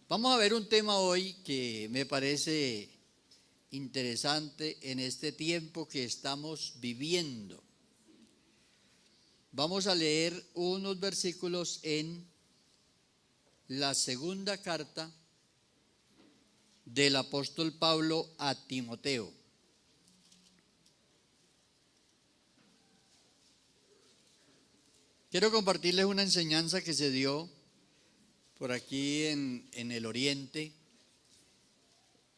Vamos a ver un tema hoy que me parece interesante en este tiempo que estamos viviendo. Vamos a leer unos versículos en la segunda carta del apóstol Pablo a Timoteo. Quiero compartirles una enseñanza que se dio por aquí en el Oriente.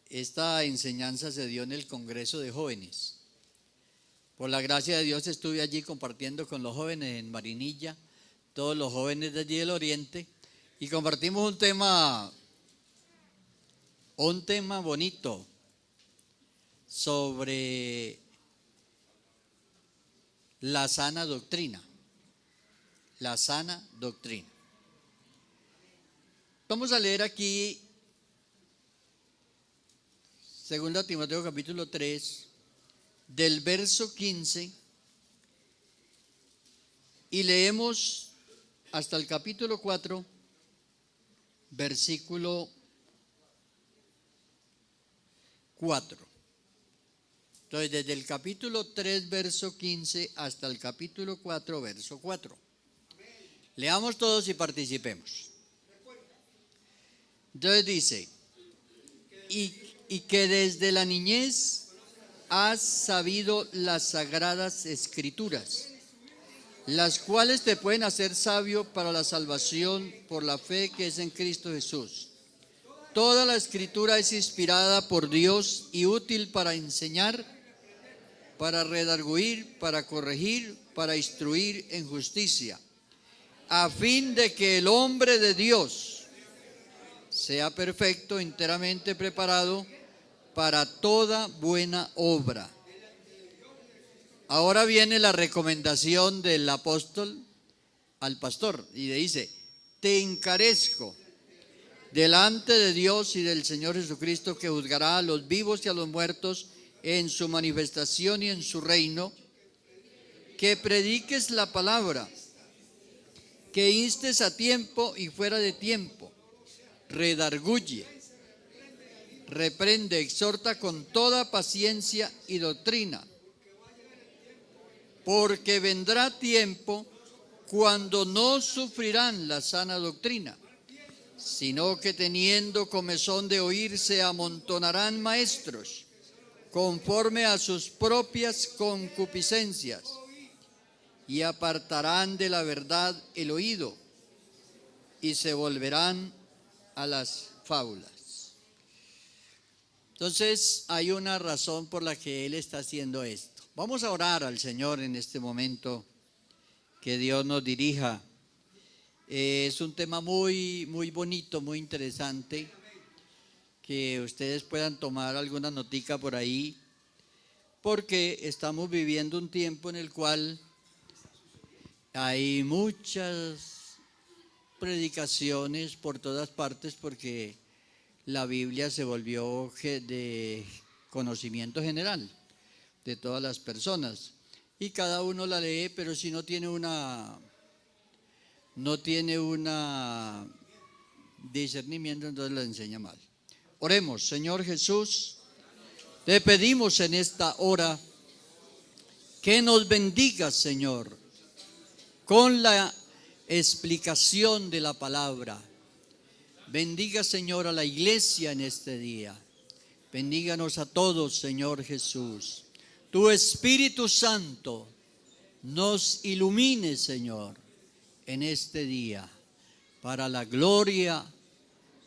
Esta enseñanza se dio en el Congreso de Jóvenes. Por la gracia de Dios estuve allí compartiendo con los jóvenes en Marinilla, todos los jóvenes de allí del Oriente, y compartimos un tema bonito sobre la sana doctrina. La sana doctrina. Vamos a leer aquí 2 Timoteo capítulo 3, del verso 15, y leemos hasta el capítulo 4, versículo 4. Entonces, desde el capítulo 3, verso 15, hasta el capítulo 4, verso 4. Leamos todos y participemos. Entonces dice, y que desde la niñez has sabido las sagradas escrituras, las cuales te pueden hacer sabio para la salvación por la fe que es en Cristo Jesús. Toda la escritura es inspirada por Dios y útil para enseñar, para redarguir, para corregir, para instruir en justicia, a fin de que el hombre de Dios sea perfecto, enteramente preparado para toda buena obra. Ahora viene la recomendación del apóstol al pastor y le dice: te encarezco delante de Dios y del Señor Jesucristo, que juzgará a los vivos y a los muertos en su manifestación y en su reino, que prediques la palabra, que instes a tiempo y fuera de tiempo, redarguye, reprende, exhorta con toda paciencia y doctrina, porque vendrá tiempo cuando no sufrirán la sana doctrina, sino que teniendo comezón de oír se amontonarán maestros, conforme a sus propias concupiscencias, y apartarán de la verdad el oído, y se volverán a las fábulas. Entonces hay una razón por la que Él está haciendo esto. Vamos a orar al Señor en este momento, que Dios nos dirija. Es un tema muy bonito, muy interesante, que ustedes puedan tomar alguna notica por ahí, porque estamos viviendo un tiempo en el cual hay muchas predicaciones por todas partes, porque la Biblia se volvió de conocimiento general de todas las personas, y cada uno la lee, pero si no tiene una discernimiento, entonces la enseña mal. Oremos. Señor Jesús, te pedimos en esta hora que nos bendigas, Señor, con la explicación de la palabra. Bendiga, Señor, a la iglesia en este día. Bendíganos a todos, Señor Jesús. Tu Espíritu Santo nos ilumine, Señor, en este día, para la gloria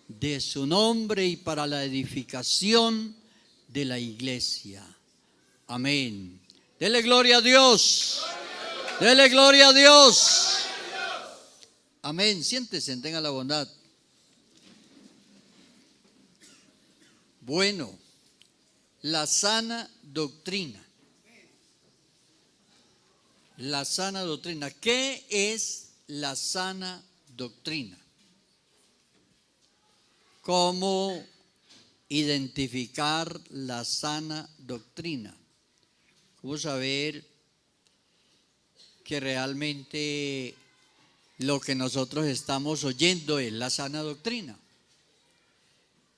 de su nombre y para la edificación de la iglesia. Amén. Dele gloria a Dios. Dele gloria a Dios. Amén. Siéntese, tenga la bondad. Bueno, la sana doctrina. La sana doctrina. ¿Qué es la sana doctrina? ¿Cómo identificar la sana doctrina? ¿Cómo saber que realmente lo que nosotros estamos oyendo es la sana doctrina?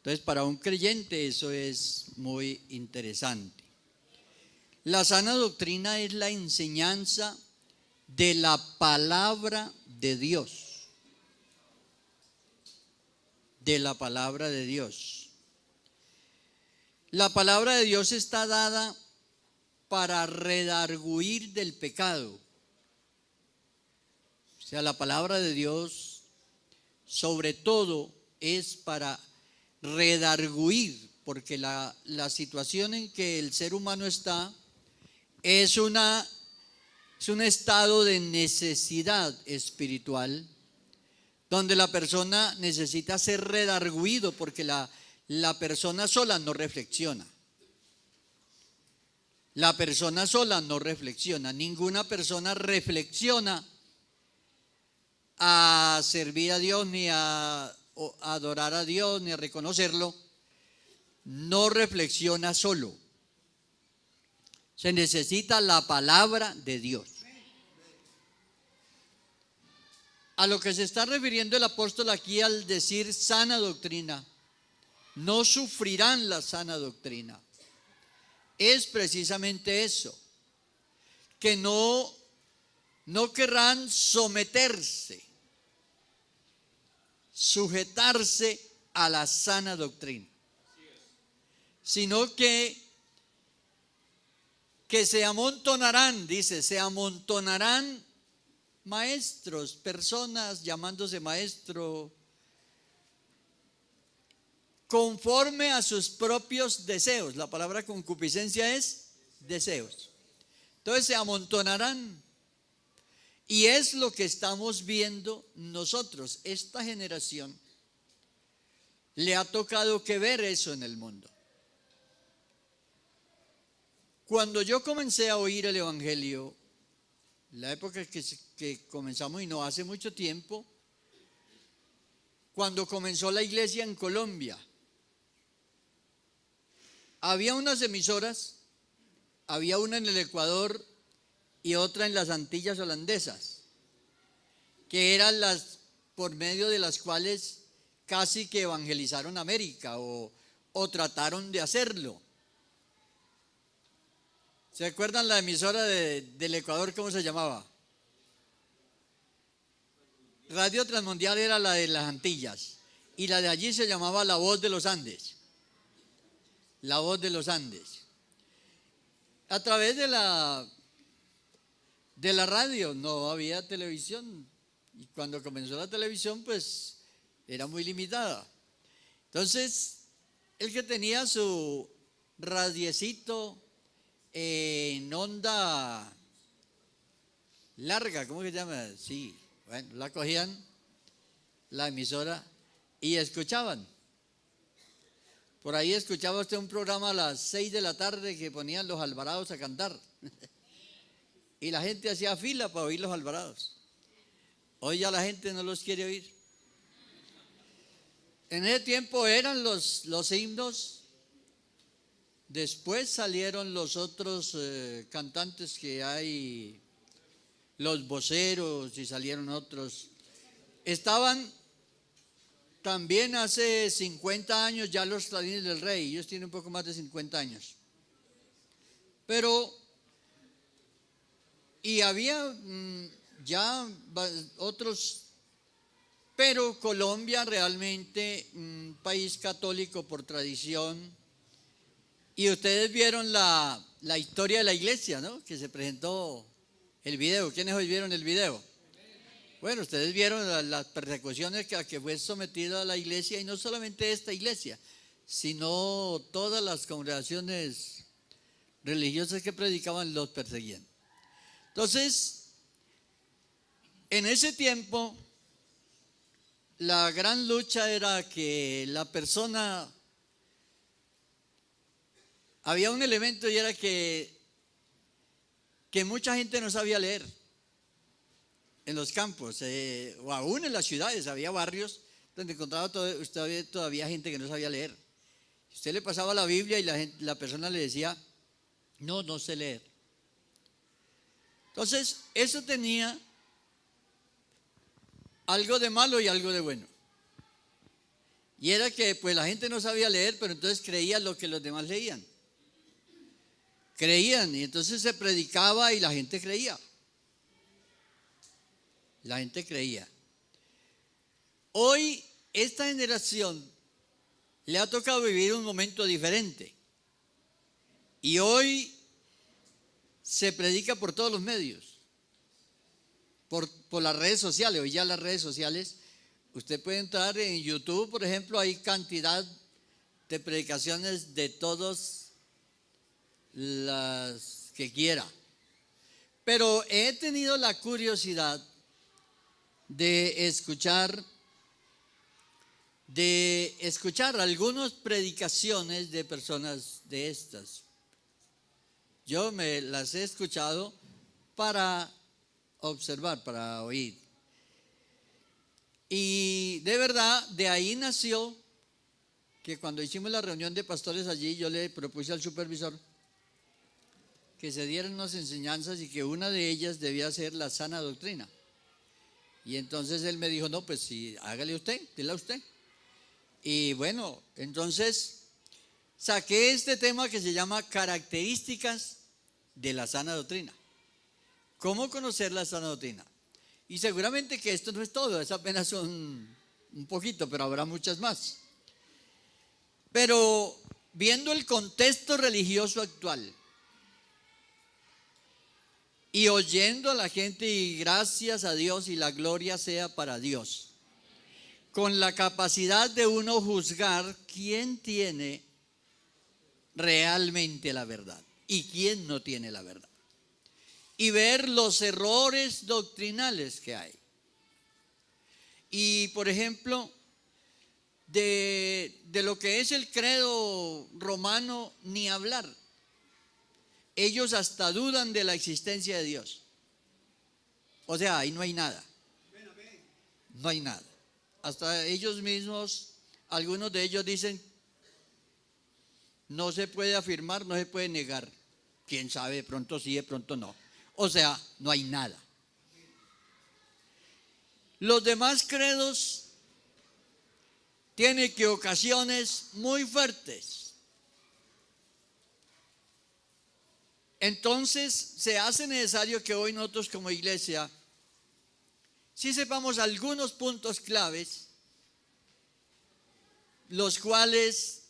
Entonces, para un creyente eso es muy interesante. La sana doctrina es la enseñanza de la palabra de Dios. De la palabra de Dios. La palabra de Dios está dada para redarguir del pecado. O sea, la palabra de Dios sobre todo es para redarguir, porque la situación en que el ser humano está es un estado de necesidad espiritual, donde la persona necesita ser redarguido, porque la persona sola no reflexiona. La persona sola no reflexiona. Ninguna persona reflexiona a servir a Dios, ni a adorar a Dios, ni a reconocerlo. No reflexiona solo. Se necesita la palabra de Dios. A lo que se está refiriendo el apóstol aquí al decir sana doctrina, no sufrirán la sana doctrina, es precisamente eso, que no querrán someterse, sujetarse a la sana doctrina, sino que se amontonarán, dice, se amontonarán maestros, personas llamándose maestro, conforme a sus propios deseos. La palabra concupiscencia es deseos. Entonces se amontonarán. Y es lo que estamos viendo nosotros. Esta generación le ha tocado que ver eso en el mundo. Cuando yo comencé a oír el Evangelio, la época que comenzamos, y no hace mucho tiempo, cuando comenzó la iglesia en Colombia, había unas emisoras, había una en el Ecuador y otra en las Antillas holandesas, que eran las por medio de las cuales casi que evangelizaron América o trataron de hacerlo. ¿Se acuerdan la emisora del Ecuador, cómo se llamaba? Radio Transmundial era la de las Antillas, y la de allí se llamaba La Voz de los Andes. La Voz de los Andes. A través de la radio, no había televisión, y cuando comenzó la televisión pues era muy limitada. Entonces, el que tenía su radiecito en onda larga, ¿cómo se llama? Sí, bueno, la cogían, la emisora, y escuchaban. Por ahí escuchaba usted un programa a las 6 de la tarde que ponían los Alvarados a cantar. Y la gente hacía fila para oír los Alvarados. Hoy ya la gente no los quiere oír. En ese tiempo eran los himnos. Después salieron los otros cantantes que hay, los voceros, y salieron otros. Estaban también hace 50 años ya los Clarines del Rey. Ellos tienen un poco más de 50 años. Pero, y había ya otros, pero Colombia realmente un país católico por tradición. Y ustedes vieron la historia de la iglesia, ¿no? Que se presentó el video. ¿Quiénes hoy vieron el video? Bueno, ustedes vieron las persecuciones a que fue sometida la iglesia, y no solamente esta iglesia, sino todas las congregaciones religiosas que predicaban los perseguían. Entonces, en ese tiempo, la gran lucha era que la persona, había un elemento, y era que mucha gente no sabía leer en los campos, o aún en las ciudades. Había barrios donde encontraba todavía gente que no sabía leer. Usted le pasaba la Biblia y la persona le decía, no sé leer. Entonces, eso tenía algo de malo y algo de bueno. Y era que pues la gente no sabía leer, pero entonces creía lo que los demás leían. Creían, y entonces se predicaba y la gente creía. La gente creía. Hoy esta generación le ha tocado vivir un momento diferente. Y hoy se predica por todos los medios, por las redes sociales. Hoy ya las redes sociales, usted puede entrar en YouTube, por ejemplo, hay cantidad de predicaciones de todas las que quiera. Pero he tenido la curiosidad de escuchar algunas predicaciones de personas de estas. Yo me las he escuchado para observar, para oír. Y de verdad, de ahí nació que cuando hicimos la reunión de pastores allí, yo le propuse al supervisor que se dieran unas enseñanzas y que una de ellas debía ser la sana doctrina. Y entonces él me dijo, no, pues sí, hágale usted, dile a usted. Y bueno, entonces saqué este tema que se llama características de la sana doctrina. ¿Cómo conocer la sana doctrina? Y seguramente que esto no es todo, es apenas un poquito, pero habrá muchas más. Pero viendo el contexto religioso actual y oyendo a la gente, y gracias a Dios y la gloria sea para Dios, con la capacidad de uno juzgar quién tiene realmente la verdad y quién no tiene la verdad, y ver los errores doctrinales que hay. Y por ejemplo, de lo que es el credo romano, ni hablar. Ellos hasta dudan de la existencia de Dios. O sea, ahí no hay nada. No hay nada. Hasta ellos mismos, algunos de ellos dicen, no se puede afirmar, no se puede negar. Quién sabe, de pronto sí, de pronto no. O sea, no hay nada. Los demás credos tienen equivocaciones muy fuertes. Entonces, se hace necesario que hoy nosotros como iglesia sí sepamos algunos puntos claves, los cuales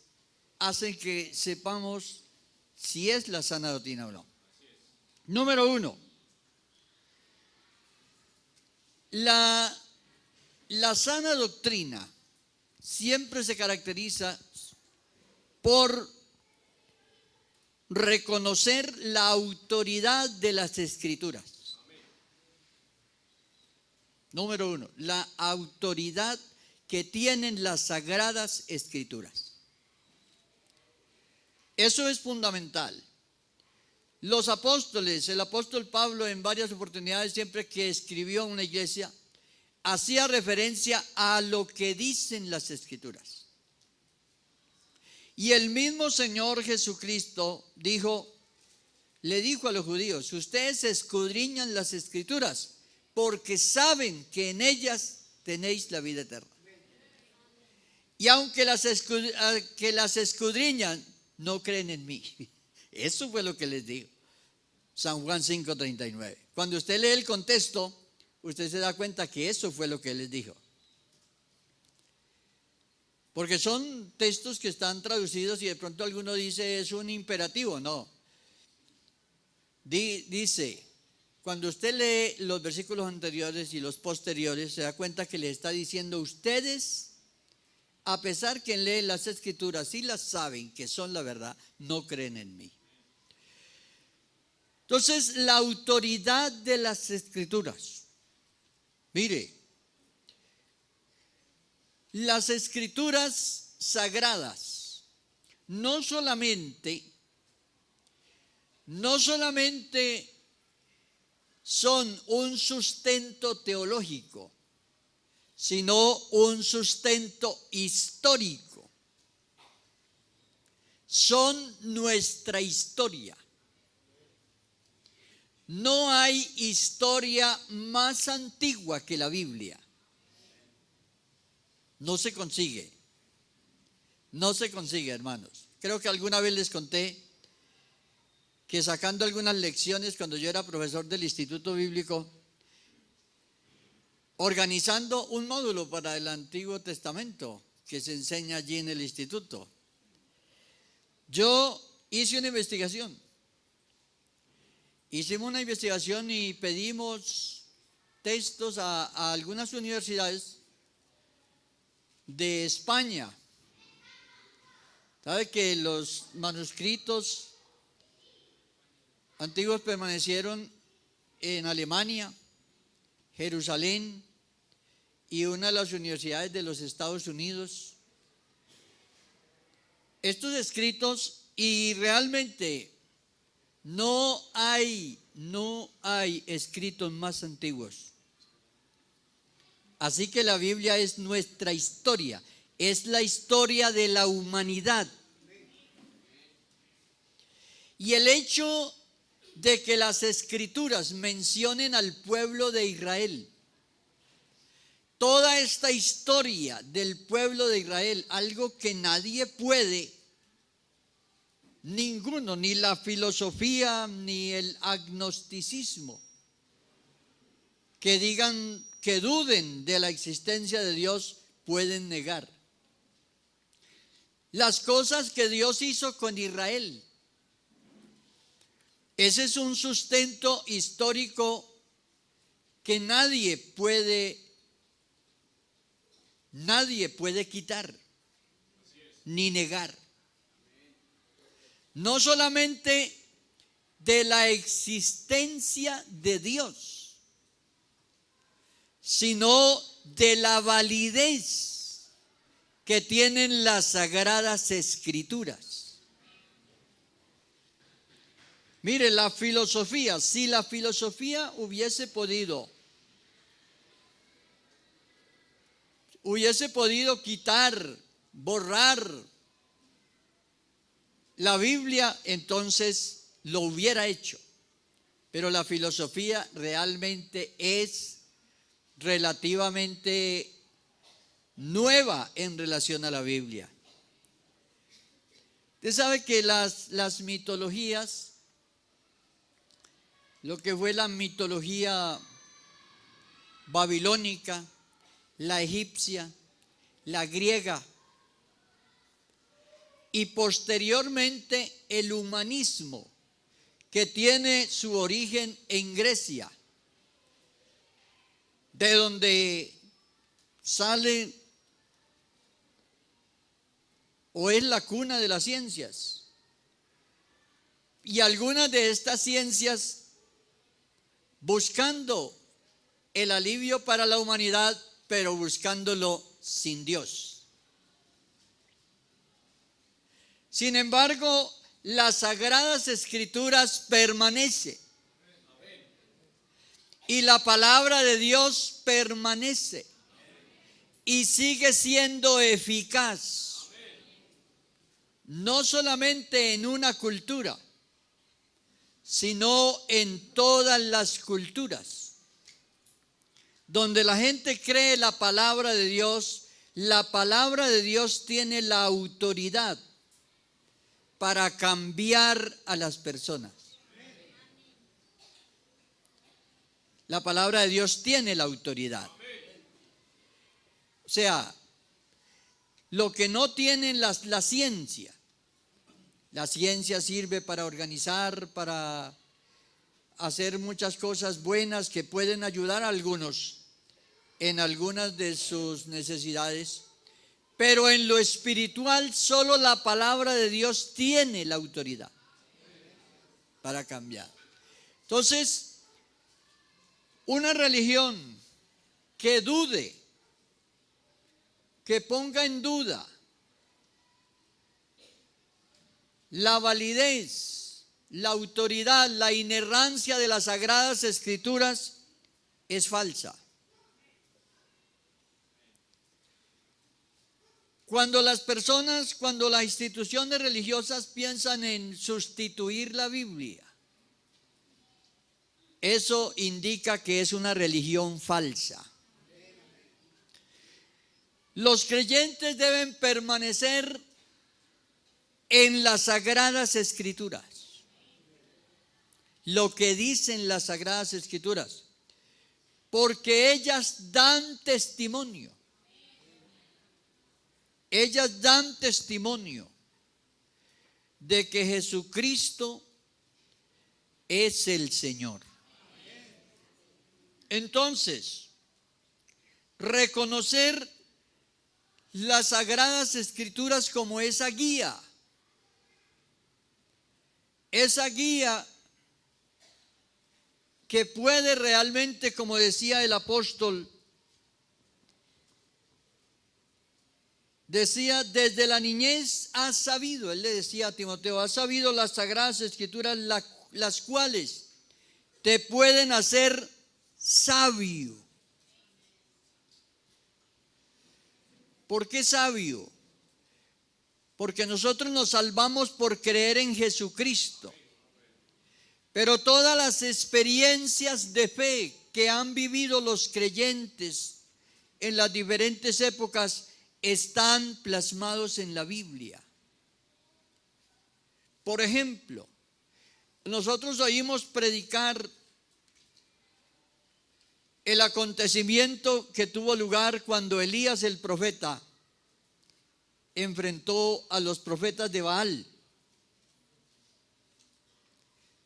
hacen que sepamos si es la sana doctrina o no. Número 1, la sana doctrina siempre se caracteriza por reconocer la autoridad de las Escrituras. Número 1, la autoridad que tienen las Sagradas Escrituras. Eso es fundamental. Los apóstoles, el apóstol Pablo en varias oportunidades, siempre que escribió a una iglesia, hacía referencia a lo que dicen las Escrituras. Y el mismo Señor Jesucristo le dijo a los judíos, ustedes escudriñan las Escrituras porque saben que en ellas tenéis la vida eterna. Y aunque las escudriñan, no creen en mí. Eso fue lo que les dijo. San Juan 5:39. Cuando usted lee el contexto, usted se da cuenta que eso fue lo que les dijo. Porque son textos que están traducidos y de pronto alguno dice es un imperativo. No. Dice, cuando usted lee los versículos anteriores y los posteriores, se da cuenta que le está diciendo ustedes, a pesar que leen las Escrituras y las saben que son la verdad, no creen en mí. Entonces, la autoridad de las Escrituras. Mire, las Escrituras sagradas no solamente son un sustento teológico, sino un sustento histórico. Son nuestra historia. No hay historia más antigua que la Biblia. No se consigue. No se consigue, hermanos. Creo que alguna vez les conté que sacando algunas lecciones cuando yo era profesor del Instituto Bíblico, organizando un módulo para el Antiguo Testamento que se enseña allí en el instituto, yo hice una investigación. Hicimos una investigación y pedimos textos a algunas universidades de España. ¿Sabe que los manuscritos antiguos permanecieron en Alemania, Jerusalén y una de las universidades de los Estados Unidos? Estos escritos, y realmente no hay escritos más antiguos. Así que la Biblia es nuestra historia, es la historia de la humanidad. Y el hecho de que las Escrituras mencionen al pueblo de Israel, toda esta historia del pueblo de Israel, algo que nadie puede, ninguno, ni la filosofía, ni el agnosticismo, que digan, que duden de la existencia de Dios, pueden negar. Las cosas que Dios hizo con Israel, ese es un sustento histórico que nadie puede quitar ni negar. No solamente de la existencia de Dios, sino de la validez que tienen las Sagradas Escrituras. Mire, la filosofía, si la filosofía hubiese podido quitar, borrar la Biblia, entonces lo hubiera hecho. Pero la filosofía realmente es relativamente nueva en relación a la Biblia. Usted sabe que las mitologías, lo que fue la mitología babilónica, la egipcia, la griega y posteriormente el humanismo, que tiene su origen en Grecia, de donde sale o es la cuna de las ciencias. Y algunas de estas ciencias, buscando el alivio para la humanidad, pero buscándolo sin Dios. Sin embargo, las Sagradas Escrituras permanecen. Y la palabra de Dios permanece. Y sigue siendo eficaz. No solamente en una cultura, sino en todas las culturas. Donde la gente cree la palabra de Dios tiene la autoridad para cambiar a las personas. La palabra de Dios tiene la autoridad. O sea, lo que no tiene la ciencia. La ciencia sirve para organizar, para hacer muchas cosas buenas que pueden ayudar a algunos en algunas de sus necesidades, pero en lo espiritual solo la palabra de Dios tiene la autoridad para cambiar. Entonces, una religión que dude, que ponga en duda la validez, la autoridad, la inerrancia de las Sagradas Escrituras, es falsa. Cuando las instituciones religiosas piensan en sustituir la Biblia, eso indica que es una religión falsa. Los creyentes deben permanecer en las Sagradas Escrituras. Lo que dicen las Sagradas Escrituras, porque ellas dan testimonio. Ellas dan testimonio de que Jesucristo es el Señor. Entonces, reconocer las Sagradas Escrituras como esa guía que puede realmente, como decía el apóstol, decía, desde la niñez has sabido, él le decía a Timoteo, has sabido las Sagradas Escrituras, las cuales te pueden hacer sabio. ¿Por qué sabio? Porque nosotros nos salvamos por creer en Jesucristo. Pero todas las experiencias de fe que han vivido los creyentes en las diferentes épocas están plasmados en la Biblia. Por ejemplo, nosotros oímos predicar el acontecimiento que tuvo lugar cuando Elías el profeta enfrentó a los profetas de Baal.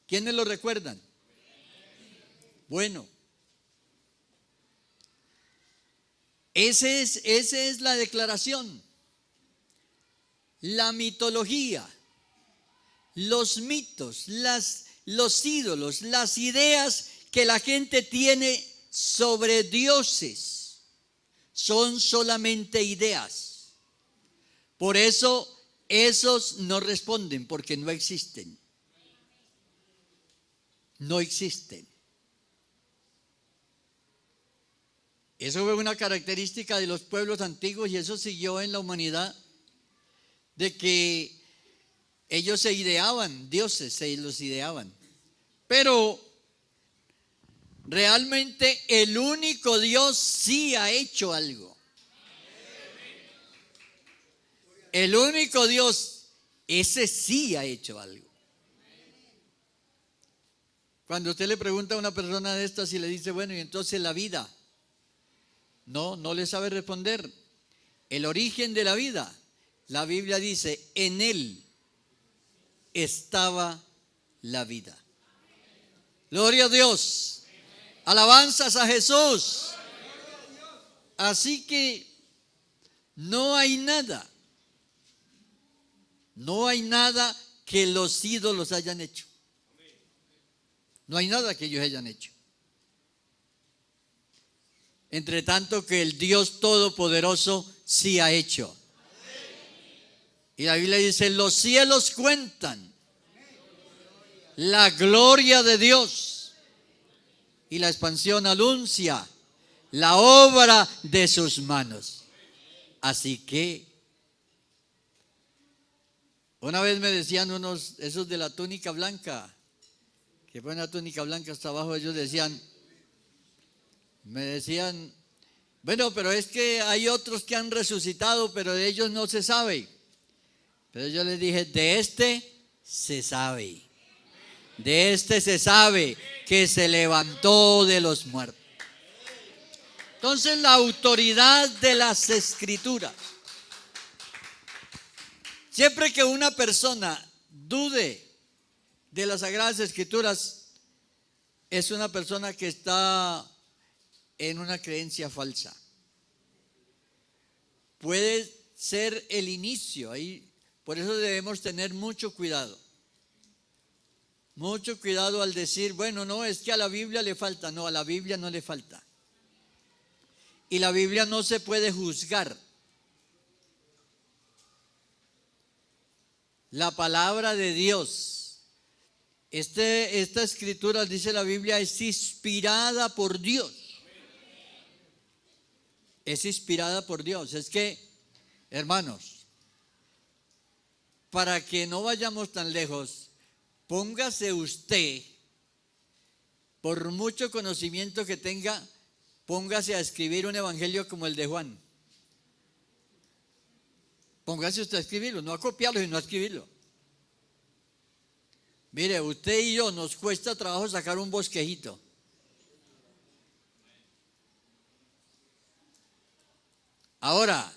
¿Quiénes lo recuerdan? Bueno, esa es la declaración. La mitología, los mitos, los ídolos, las ideas que la gente tiene sobre dioses son solamente ideas. Por eso esos no responden, porque no existen. No existen. Eso fue una característica de los pueblos antiguos y eso siguió en la humanidad, de que ellos se ideaban dioses, se los ideaban. Pero realmente el único Dios sí ha hecho algo. El único Dios, ese sí ha hecho algo. Cuando usted le pregunta a una persona de estas y le dice, bueno, y entonces la vida, no le sabe responder. El origen de la vida, la Biblia dice, en él estaba la vida. Gloria a Dios. Alabanzas a Jesús. Así que no hay nada que los ídolos hayan hecho. No hay nada que ellos hayan hecho. Entre tanto que el Dios Todopoderoso sí ha hecho. Y la Biblia dice, los cielos cuentan la gloria de Dios y la expansión anuncia la obra de sus manos. Así que una vez me decían esos de la túnica blanca, que fue una túnica blanca hasta abajo, ellos me decían, bueno, pero es que hay otros que han resucitado, pero de ellos no se sabe. Pero yo les dije, de este se sabe. De este se sabe que se levantó de los muertos. Entonces la autoridad de las Escrituras. Siempre que una persona dude de las Sagradas Escrituras, es una persona que está en una creencia falsa. Puede ser el inicio ahí, por eso debemos tener mucho cuidado. Mucho cuidado al decir, bueno, no, es que a la Biblia le falta. No, a la Biblia no le falta. Y la Biblia no se puede juzgar. La palabra de Dios, esta escritura, dice la Biblia, es inspirada por Dios. Es inspirada por Dios. Es que, hermanos, para que no vayamos tan lejos, póngase usted, por mucho conocimiento que tenga, póngase a escribir un evangelio como el de Juan. Póngase usted a escribirlo, no a copiarlo, sino a escribirlo. Mire, usted y yo nos cuesta trabajo sacar un bosquejito. Ahora,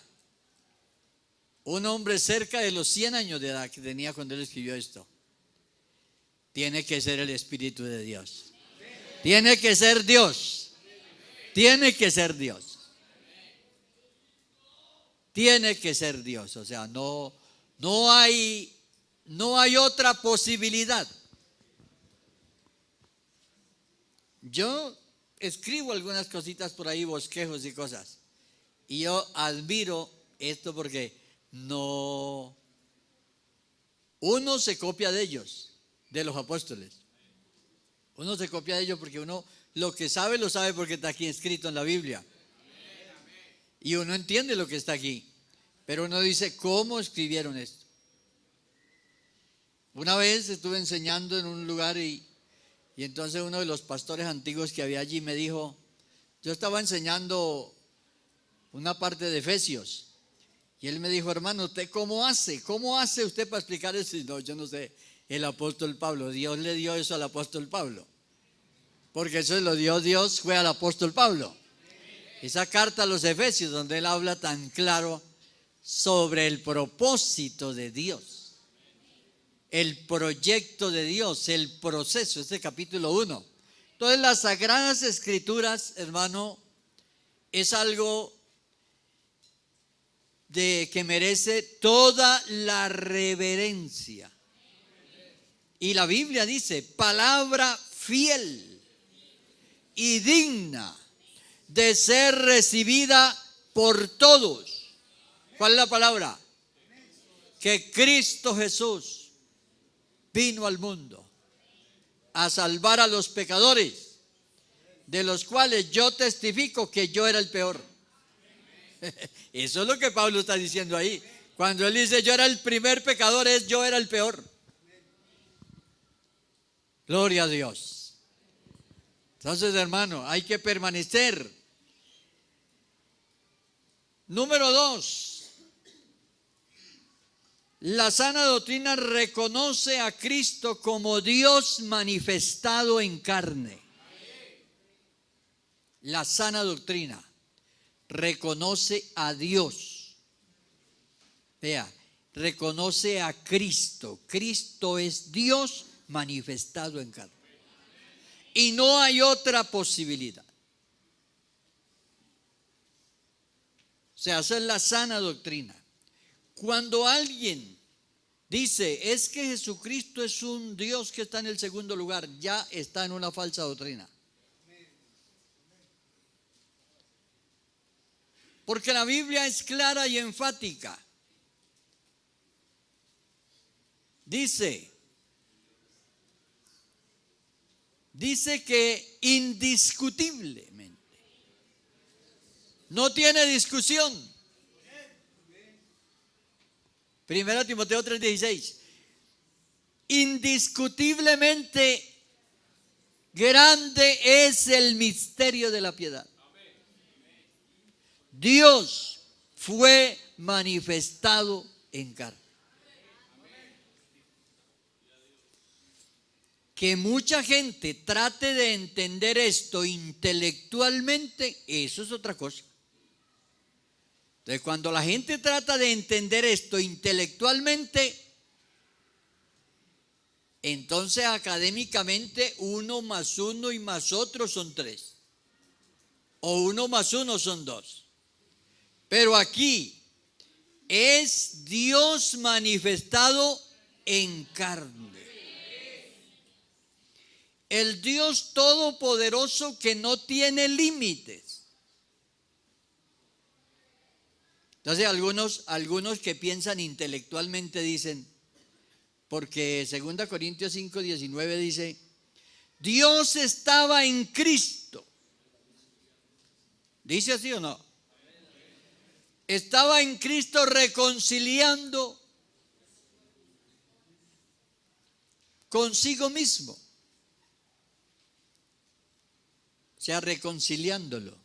un hombre cerca de los 100 años de edad que tenía cuando él escribió esto, tiene que ser el Espíritu de Dios. Tiene que ser Dios. Tiene que ser Dios. Tiene que ser Dios. O sea, no hay otra posibilidad. Yo escribo algunas cositas por ahí, bosquejos y cosas. Y yo admiro esto porque uno se copia de ellos, de los apóstoles. Uno se copia de ellos porque uno lo que sabe, lo sabe porque está aquí escrito en la Biblia. Y uno entiende lo que está aquí. Pero uno dice, ¿cómo escribieron esto? Una vez estuve enseñando en un lugar y entonces uno de los pastores antiguos que había allí me dijo, yo estaba enseñando una parte de Efesios. Y él me dijo, hermano, ¿usted cómo hace? ¿Cómo hace usted para explicar eso? Y no, yo no sé, el apóstol Pablo, Dios le dio eso al apóstol Pablo. Porque eso lo dio Dios, fue al apóstol Pablo. Esa carta a los Efesios, donde él habla tan claro sobre el propósito de Dios, el proyecto de Dios, el proceso, este capítulo 1. Entonces las Sagradas Escrituras, hermano, es algo que merece toda la reverencia. Y la Biblia dice, palabra fiel y digna de ser recibida por todos. ¿Cuál es la palabra? Que Cristo Jesús vino al mundo a salvar a los pecadores, de los cuales yo testifico que yo era el peor. Eso es lo que Pablo está diciendo ahí. Cuando él dice yo era el primer pecador, es yo era el peor. Gloria a Dios. Entonces, hermano, hay que permanecer. Número 2. La sana doctrina reconoce a Cristo como Dios manifestado en carne. La sana doctrina reconoce a Dios. Vea, reconoce a Cristo. Cristo es Dios manifestado en carne. Y no hay otra posibilidad. O sea, esa es la sana doctrina. Cuando alguien dice, es que Jesucristo es un Dios que está en el segundo lugar, ya está en una falsa doctrina. Porque la Biblia es clara y enfática. Dice que indiscutiblemente, no tiene discusión. 1 Timoteo 3:16. Indiscutiblemente grande es el misterio de la piedad. Dios fue manifestado en carne. Que mucha gente trate de entender esto intelectualmente, eso es otra cosa. Entonces, cuando la gente trata de entender esto intelectualmente, entonces académicamente 1 más 1 y más otro son 3. O 1 más 1 son 2. Pero aquí es Dios manifestado en carne. El Dios todopoderoso que no tiene límites. Entonces algunos que piensan intelectualmente dicen, porque 2 Corintios 5:19 dice, Dios estaba en Cristo. ¿Dice así o no? Estaba en Cristo reconciliando consigo mismo. O sea, reconciliándolo.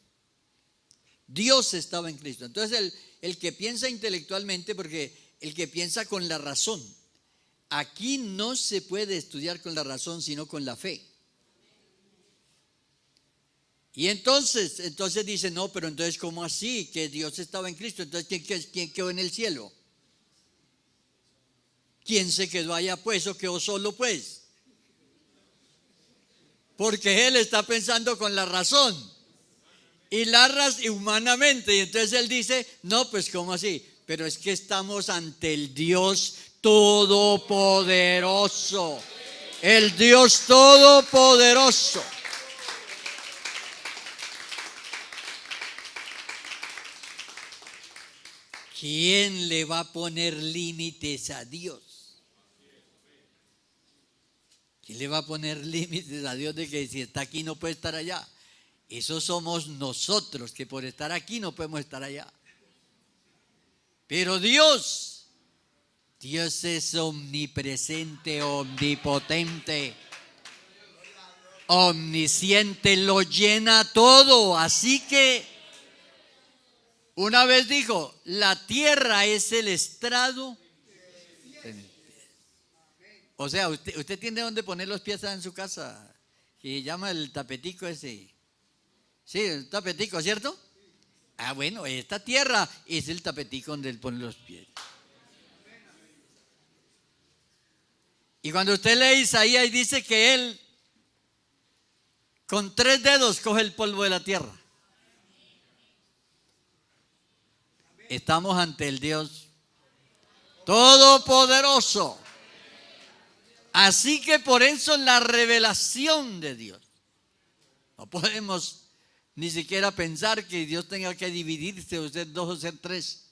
Dios estaba en Cristo. Entonces el que piensa intelectualmente, porque el que piensa con la razón, aquí no se puede estudiar con la razón, sino con la fe. Y entonces dice, no, pero entonces ¿cómo así? Que Dios estaba en Cristo, entonces ¿quién quedó en el cielo? ¿Quién se quedó allá pues o quedó solo pues? Porque él está pensando con la razón y humanamente, y entonces él dice, no, pues ¿cómo así? Pero es que estamos ante el Dios Todopoderoso, el Dios Todopoderoso. ¿Quién le va a poner límites a Dios? ¿Quién le va a poner límites a Dios de que si está aquí no puede estar allá? Eso somos nosotros, que por estar aquí no podemos estar allá. Pero Dios es omnipresente, omnipotente, omnisciente, lo llena todo. Así que una vez dijo, la tierra es el estrado. O sea, usted tiene donde poner los pies en su casa, que llama el tapetico ese. Sí, el tapetico, ¿cierto? Ah, bueno, esta tierra es el tapetico donde él pone los pies. Y cuando usted lee Isaías, dice que él con 3 dedos coge el polvo de la tierra. Estamos ante el Dios Todopoderoso. Así que por eso la revelación de Dios. No podemos ni siquiera pensar que Dios tenga que dividirse o ser 2 o ser 3.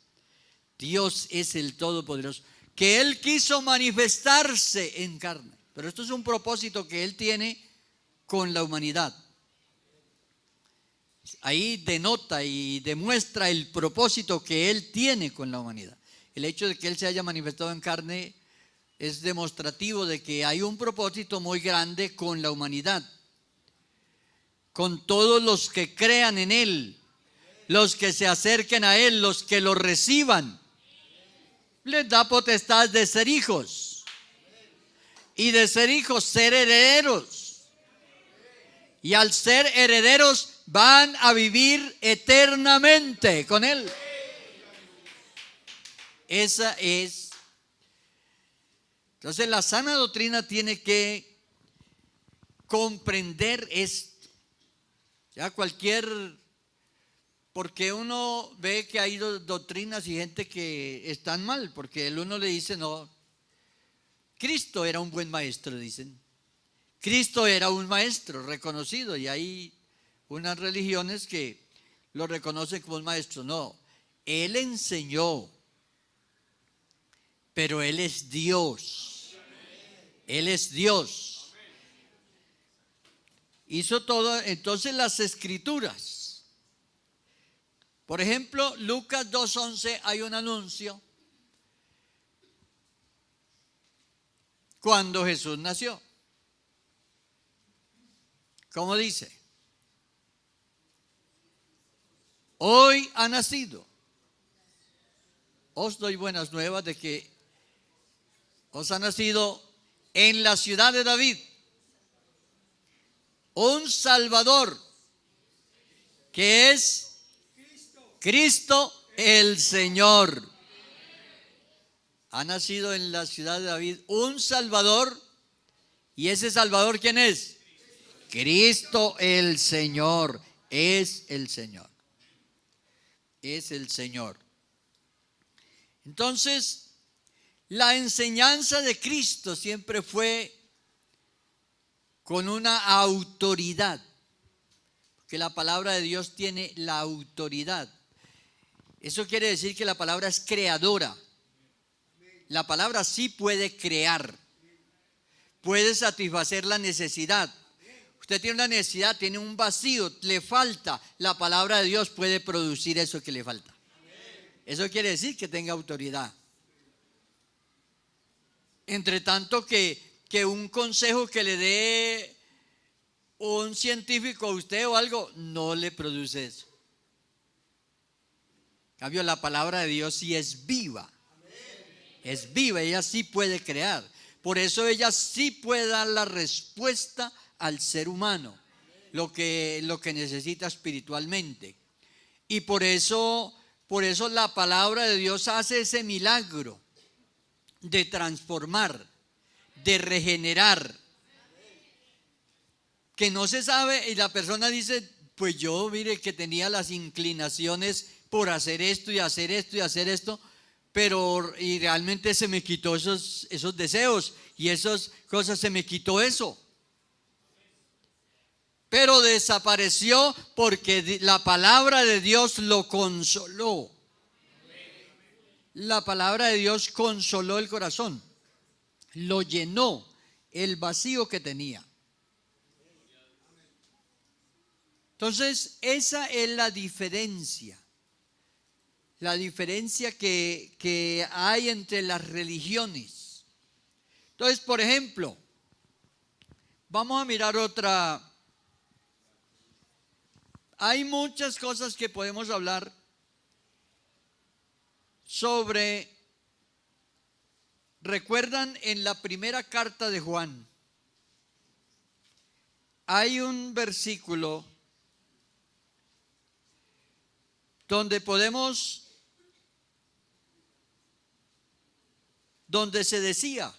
Dios es el Todopoderoso. Que Él quiso manifestarse en carne. Pero esto es un propósito que Él tiene con la humanidad. Ahí denota y demuestra el propósito que Él tiene con la humanidad. El hecho de que Él se haya manifestado en carne es demostrativo de que hay un propósito muy grande con la humanidad, con todos los que crean en Él, los que se acerquen a Él, los que lo reciban. Les da potestad de ser hijos, y de ser hijos ser herederos. Y al ser herederos van a vivir eternamente con Él. Esa es. Entonces la sana doctrina tiene que comprender esto. Ya porque uno ve que hay doctrinas y gente que están mal, porque el uno le dice, no, Cristo era un buen maestro, dicen. Cristo era un maestro reconocido, y hay unas religiones que lo reconocen como un maestro. No, Él enseñó, pero Él es Dios. Él es Dios. Hizo todo. Entonces las escrituras, por ejemplo, Lucas 2:11, hay un anuncio cuando Jesús nació. ¿Cómo dice? Hoy ha nacido. Os doy buenas nuevas de que os ha nacido en la ciudad de David un Salvador, que es Cristo el Señor. Ha nacido en la ciudad de David un Salvador, y ese Salvador, ¿quién es? Cristo el Señor. Es el Señor. Es el Señor. Entonces, la enseñanza de Cristo siempre fue con una autoridad, porque la palabra de Dios tiene la autoridad. Eso quiere decir que la palabra es creadora. La palabra sí puede crear, puede satisfacer la necesidad. Usted tiene una necesidad, tiene un vacío, le falta. La palabra de Dios puede producir eso que le falta. Eso quiere decir que tenga autoridad. Entre tanto que un consejo que le dé un científico a usted o algo, no le produce eso. En cambio, la palabra de Dios sí es viva. Es viva, ella sí puede crear. Por eso ella sí puede dar la respuesta al ser humano, lo que necesita espiritualmente. Y por eso la palabra de Dios hace ese milagro de transformar, de regenerar, que no se sabe y la persona dice, pues yo mire que tenía las inclinaciones por hacer esto y hacer esto y hacer esto, pero y realmente se me quitó esos deseos y esas cosas, se me quitó eso. Pero desapareció porque la palabra de Dios lo consoló. La palabra de Dios consoló el corazón, lo llenó el vacío que tenía. Entonces, esa es la diferencia que hay entre las religiones. Entonces, por ejemplo, vamos a mirar otra. Hay muchas cosas que podemos hablar sobre. ¿Recuerdan en la primera carta de Juan? Hay un versículo donde se decía,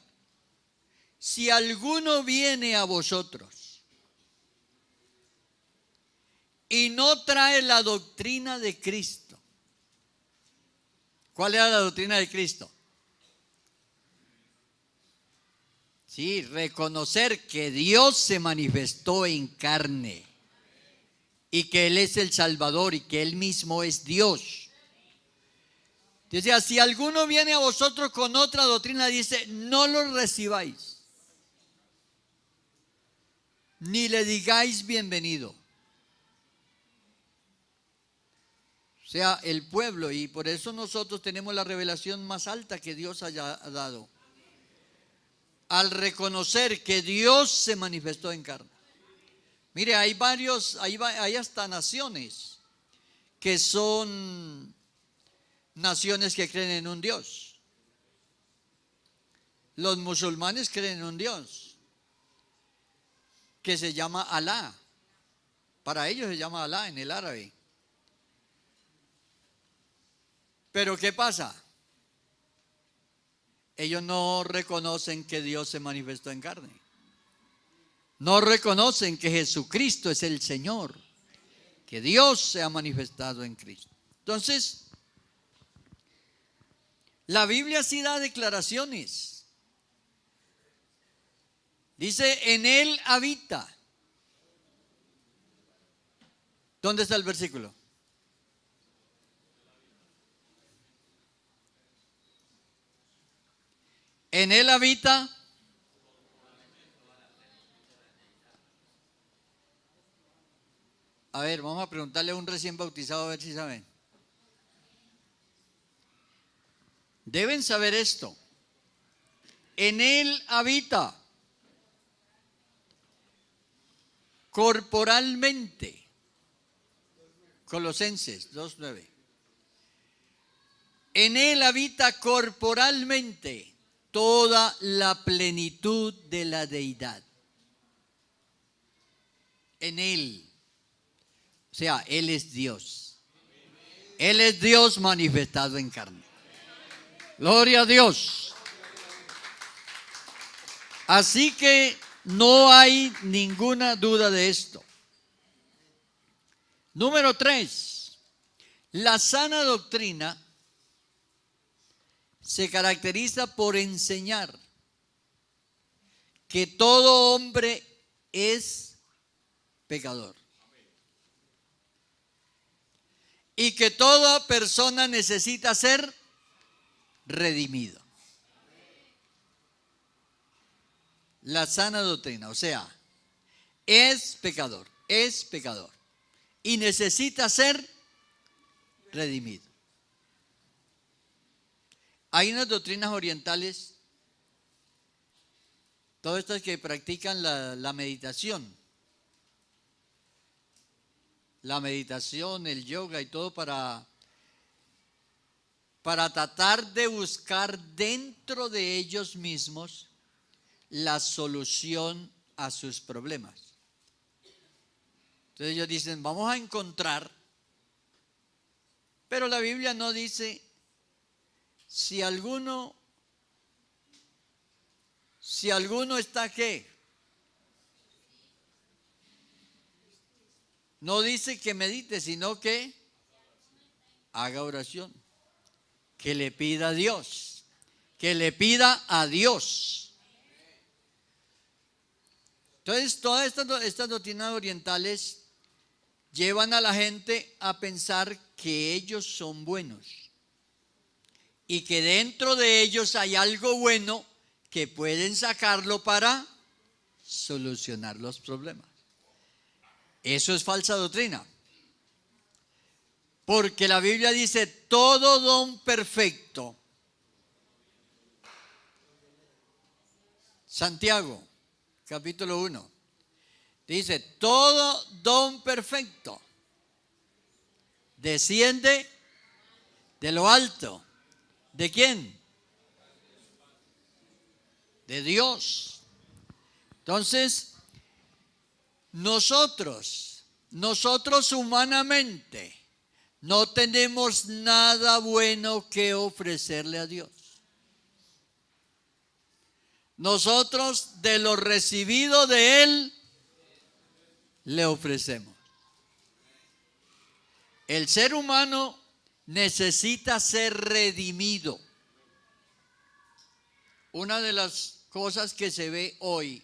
si alguno viene a vosotros y no trae la doctrina de Cristo. ¿Cuál era la doctrina de Cristo? Sí, reconocer que Dios se manifestó en carne y que Él es el Salvador y que Él mismo es Dios. Decía, si alguno viene a vosotros con otra doctrina, dice, no lo recibáis, ni le digáis bienvenido. O sea, el pueblo, y por eso nosotros tenemos la revelación más alta que Dios haya dado. Al reconocer que Dios se manifestó en carne. Mire, hay hasta naciones que son naciones que creen en un Dios. Los musulmanes creen en un Dios que se llama Alá. Para ellos se llama Alá en el árabe. Pero ¿qué pasa? Ellos no reconocen que Dios se manifestó en carne. No reconocen que Jesucristo es el Señor, que Dios se ha manifestado en Cristo. Entonces, la Biblia sí da declaraciones. Dice, en Él habita. ¿Dónde está el versículo? En Él habita. A ver, vamos a preguntarle a un recién bautizado a ver si saben. Deben saber esto. En Él habita corporalmente. Colosenses 2:9. En Él habita corporalmente toda la plenitud de la deidad. En Él. O sea, Él es Dios. Él es Dios manifestado en carne. Gloria a Dios. Así que no hay ninguna duda de esto. Número 3. La sana doctrina se caracteriza por enseñar que todo hombre es pecador y que toda persona necesita ser redimido. La sana doctrina, o sea, es pecador y necesita ser redimido. Hay unas doctrinas orientales, todas estas que practican la meditación. La meditación, el yoga y todo para tratar de buscar dentro de ellos mismos la solución a sus problemas. Entonces ellos dicen, vamos a encontrar, pero la Biblia no dice si alguno está ¿qué? No dice que medite, sino que haga oración, que le pida a Dios, que le pida a Dios. Entonces, todas estas doctrinas orientales llevan a la gente a pensar que ellos son buenos y que dentro de ellos hay algo bueno que pueden sacarlo para solucionar los problemas. Eso es falsa doctrina. Porque la Biblia dice, todo don perfecto. Santiago, capítulo 1. Dice, todo don perfecto desciende de lo alto. ¿De quién? De Dios. Entonces, nosotros humanamente no tenemos nada bueno que ofrecerle a Dios. Nosotros de lo recibido de Él le ofrecemos. El ser humano necesita ser redimido. Una de las cosas que se ve hoy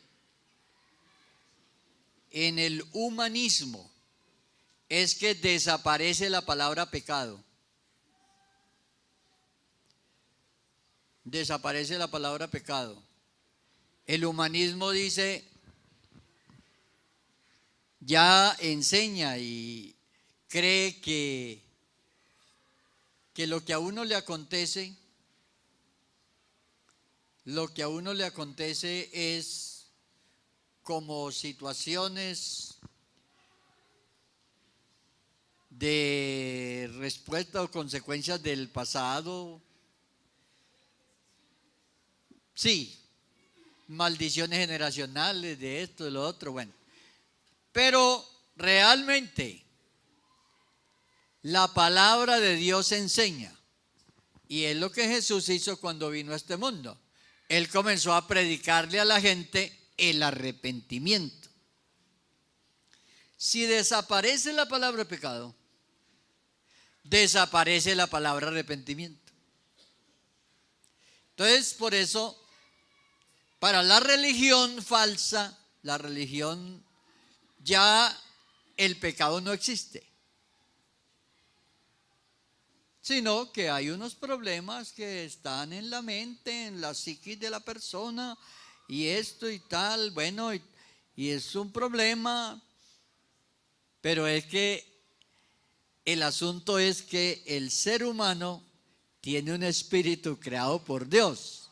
en el humanismo es que desaparece la palabra pecado. Desaparece la palabra pecado. El humanismo dice, ya enseña y cree que lo que a uno le acontece, es como situaciones de respuesta o consecuencias del pasado. Sí, maldiciones generacionales de esto, de lo otro, bueno. Pero realmente la palabra de Dios enseña, y es lo que Jesús hizo cuando vino a este mundo. Él comenzó a predicarle a la gente el arrepentimiento. Si desaparece la palabra pecado, desaparece la palabra arrepentimiento. Entonces, por eso, para la religión falsa, la religión, ya el pecado no existe, sino que hay unos problemas que están en la mente, en la psiquis de la persona, y esto y tal, bueno, y es un problema, pero es que el asunto es que el ser humano tiene un espíritu creado por Dios.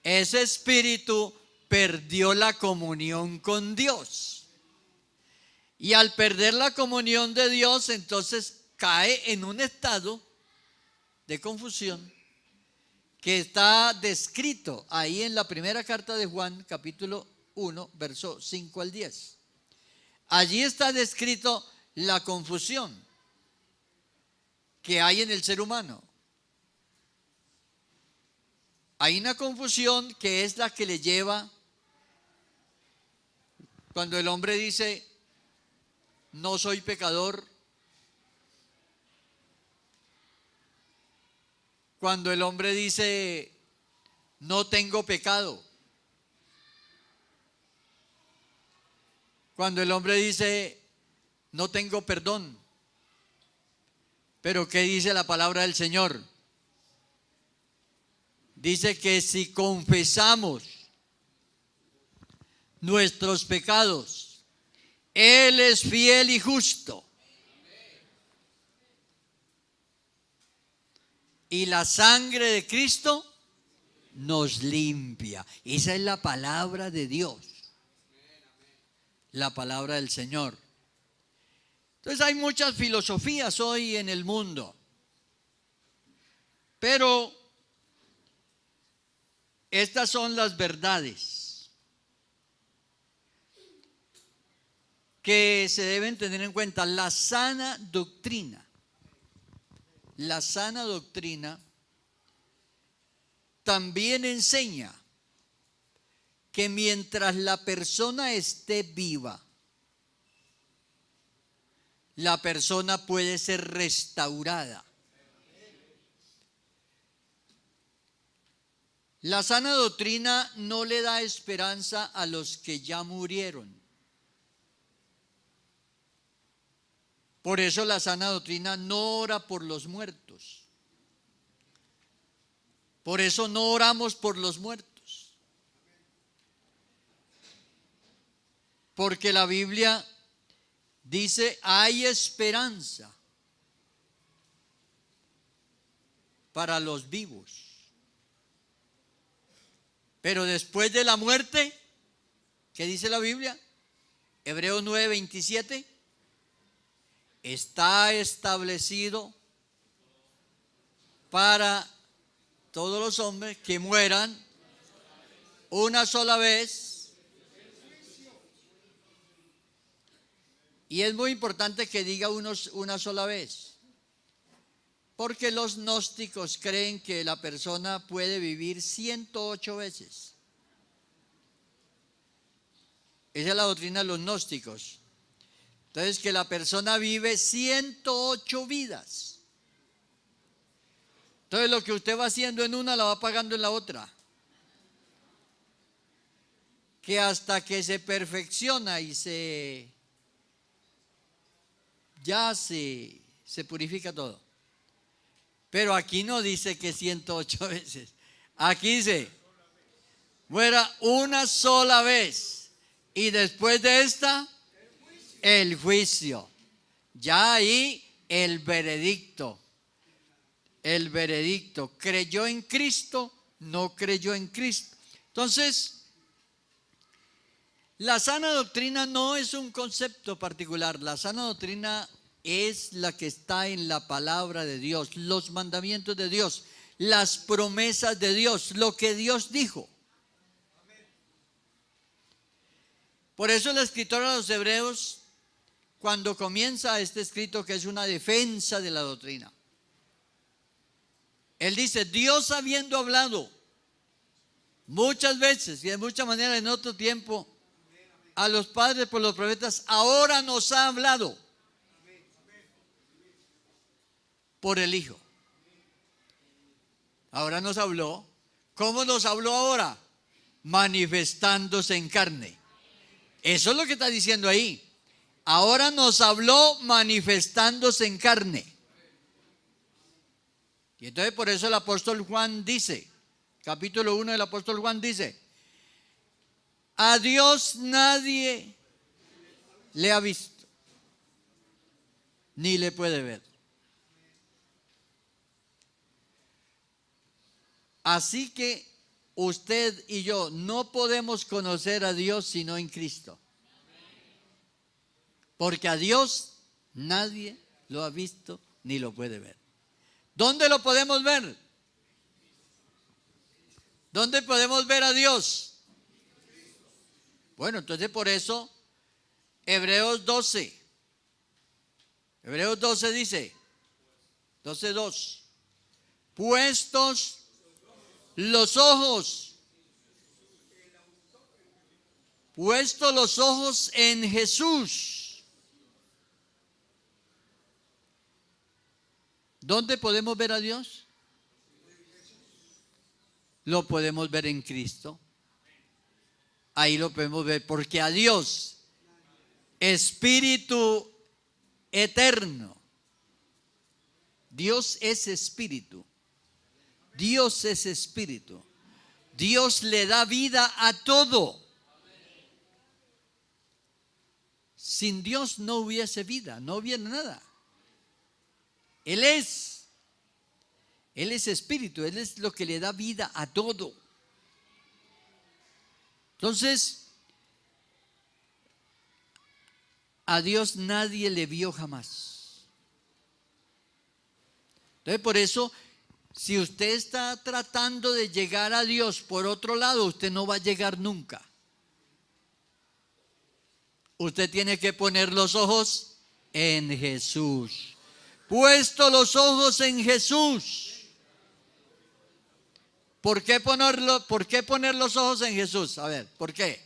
Ese espíritu perdió la comunión con Dios. Y al perder la comunión de Dios, entonces cae en un estado de confusión que está descrito ahí en la primera carta de Juan, capítulo 1, verso 5 al 10. Allí está descrito la confusión que hay en el ser humano. Hay una confusión que es la que le lleva cuando el hombre dice, no soy pecador. Cuando el hombre dice, no tengo pecado. Cuando el hombre dice, no tengo perdón. Pero ¿qué dice la palabra del Señor? Dice que si confesamos nuestros pecados, Él es fiel y justo. Y la sangre de Cristo nos limpia. Esa es la palabra de Dios. La palabra del Señor. Entonces hay muchas filosofías hoy en el mundo. Pero estas son las verdades que se deben tener en cuenta. La sana doctrina también enseña que mientras la persona esté viva, la persona puede ser restaurada. La sana doctrina no le da esperanza a los que ya murieron. Por eso la sana doctrina no ora por los muertos. Por eso no oramos por los muertos. Porque la Biblia dice, hay esperanza para los vivos. Pero después de la muerte, ¿qué dice la Biblia? Hebreos 9:27. Está establecido para todos los hombres que mueran una sola vez. Y es muy importante que diga una sola vez, porque los gnósticos creen que la persona puede vivir 108 veces. Esa es la doctrina de los gnósticos. Entonces, que la persona vive 108 vidas. Entonces, lo que usted va haciendo en una, la va pagando en la otra. Que hasta que se perfecciona y se purifica todo. Pero aquí no dice que 108 veces. Aquí dice, muera una sola vez. Y después de esta, el juicio. Ya ahí el veredicto. El veredicto. ¿Creyó en Cristo? ¿No creyó en Cristo? Entonces, la sana doctrina no es un concepto particular. La sana doctrina es la que está en la palabra de Dios, los mandamientos de Dios, las promesas de Dios, lo que Dios dijo. Por eso el escritor a los Hebreos, cuando comienza este escrito, que es una defensa de la doctrina, él dice, Dios habiendo hablado muchas veces y de muchas maneras en otro tiempo a los padres por los profetas, ahora nos ha hablado por el Hijo. Ahora nos habló. ¿Cómo nos habló ahora? Manifestándose en carne. Eso es lo que está diciendo ahí. Ahora nos habló manifestándose en carne. Y entonces por eso el apóstol Juan dice, capítulo 1 del apóstol Juan dice, a Dios nadie le ha visto, ni le puede ver. Así que usted y yo no podemos conocer a Dios sino en Cristo. Porque a Dios nadie lo ha visto ni lo puede ver. ¿Dónde lo podemos ver? ¿Dónde podemos ver a Dios? Bueno, entonces por eso Hebreos 12 dice, 12:2, puestos los ojos en Jesús. ¿Dónde podemos ver a Dios? Lo podemos ver en Cristo. Ahí lo podemos ver, porque a Dios, Espíritu eterno. Dios es espíritu. Dios es espíritu. Dios le da vida a todo. Sin Dios no hubiese vida, no hubiera nada. Él es espíritu, Él es lo que le da vida a todo. Entonces, a Dios nadie le vio jamás. Entonces, por eso Si usted está tratando de llegar a Dios por otro lado, usted no va a llegar nunca. Usted tiene que poner los ojos en Jesús. Puesto los ojos en Jesús. ¿Por qué poner los ojos en Jesús? A ver, ¿por qué?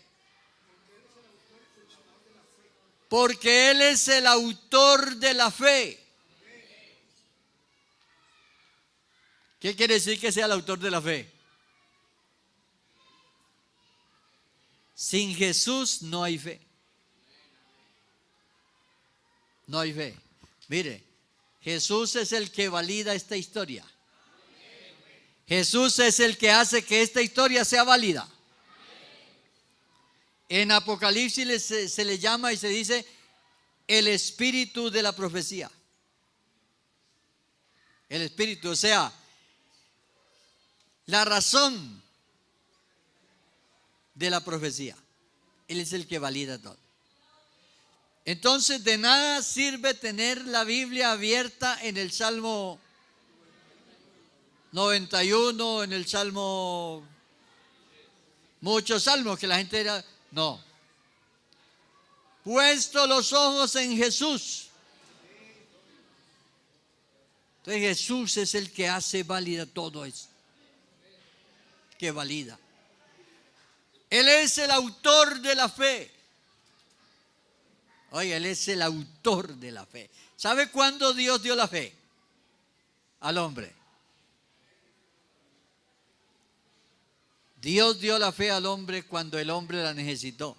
Porque Él es el autor de la fe. ¿Qué quiere decir que sea el autor de la fe? Sin Jesús no hay fe. No hay fe. Mire, Jesús es el que valida esta historia. Jesús es el que hace que esta historia sea válida. En Apocalipsis se le llama y se dice el espíritu de la profecía. El espíritu, o sea, la razón de la profecía. Él es el que valida todo. Entonces, de nada sirve tener la Biblia abierta en el Salmo 91, en el Salmo, muchos salmos que la gente era, no. Puesto los ojos en Jesús. Entonces Jesús es el que hace válida todo eso. Que valida. Él es el autor de la fe. Oye, Él es el autor de la fe. ¿Sabe cuándo Dios dio la fe al hombre? Dios dio la fe al hombre cuando el hombre la necesitó.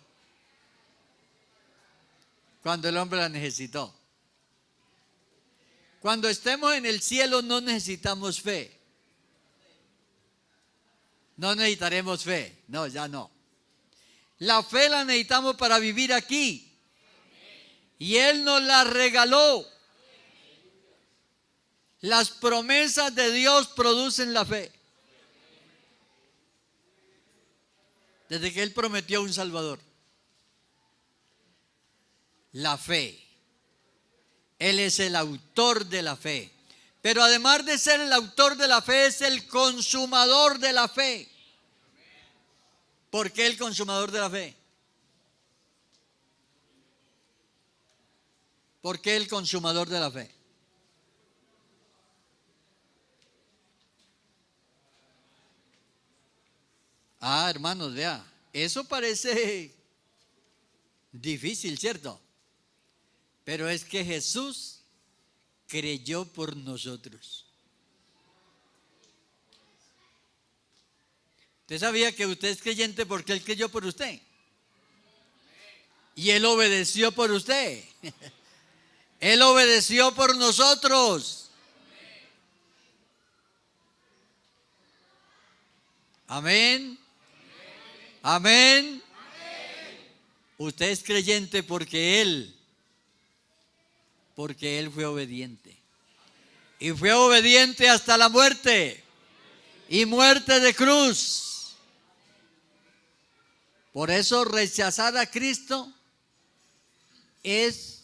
Cuando el hombre la necesitó. Cuando estemos en el cielo no necesitamos fe. No necesitaremos fe. No, ya no. La fe la necesitamos para vivir aquí. Y Él nos la regaló. Las promesas de Dios producen la fe. Desde que Él prometió un Salvador. La fe. Él es el autor de la fe. Pero además de ser el autor de la fe, es el consumador de la fe. ¿Por qué el consumador de la fe? ¿Por qué el consumador de la fe? Ah, hermanos, vea, eso parece difícil, ¿cierto? Pero es que Jesús creyó por nosotros. ¿Usted sabía que usted es creyente porque Él creyó por usted? Y Él obedeció por usted. Él obedeció por nosotros. Amén. Amén. Usted es creyente porque Él fue obediente. Y fue obediente hasta la muerte. Y muerte de cruz. Por eso rechazar a Cristo es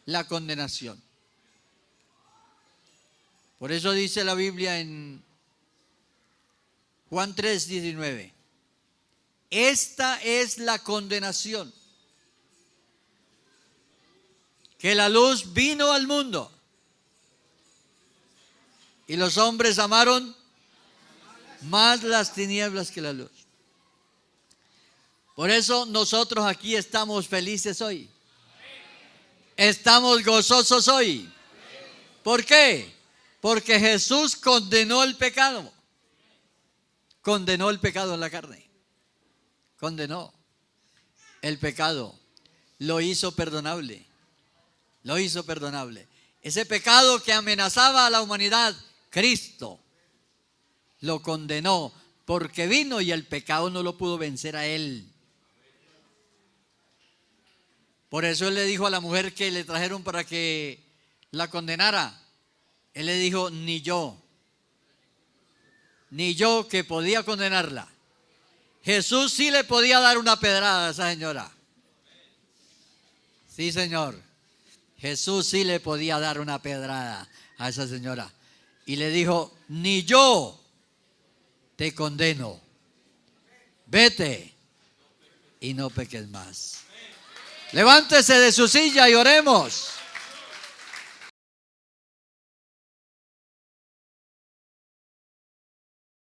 la condenación. Por eso dice la Biblia en Juan 3:19. Esta es la condenación. Que la luz vino al mundo. Y los hombres amaron más las tinieblas que la luz. Por eso nosotros aquí estamos felices hoy. Estamos gozosos hoy. ¿Por qué? Porque Jesús condenó el pecado. Condenó el pecado en la carne. Condenó el pecado. Lo hizo perdonable. Lo hizo perdonable. Ese pecado que amenazaba a la humanidad, Cristo lo condenó porque vino y el pecado no lo pudo vencer a Él. Por eso Él le dijo a la mujer que le trajeron para que la condenara. Él le dijo, ni yo que podía condenarla. Jesús sí le podía dar una pedrada a esa señora. Sí, Señor. Jesús sí le podía dar una pedrada a esa señora. y le dijo, ni yo te condeno, vete y no peques más. Levántese de su silla y oremos.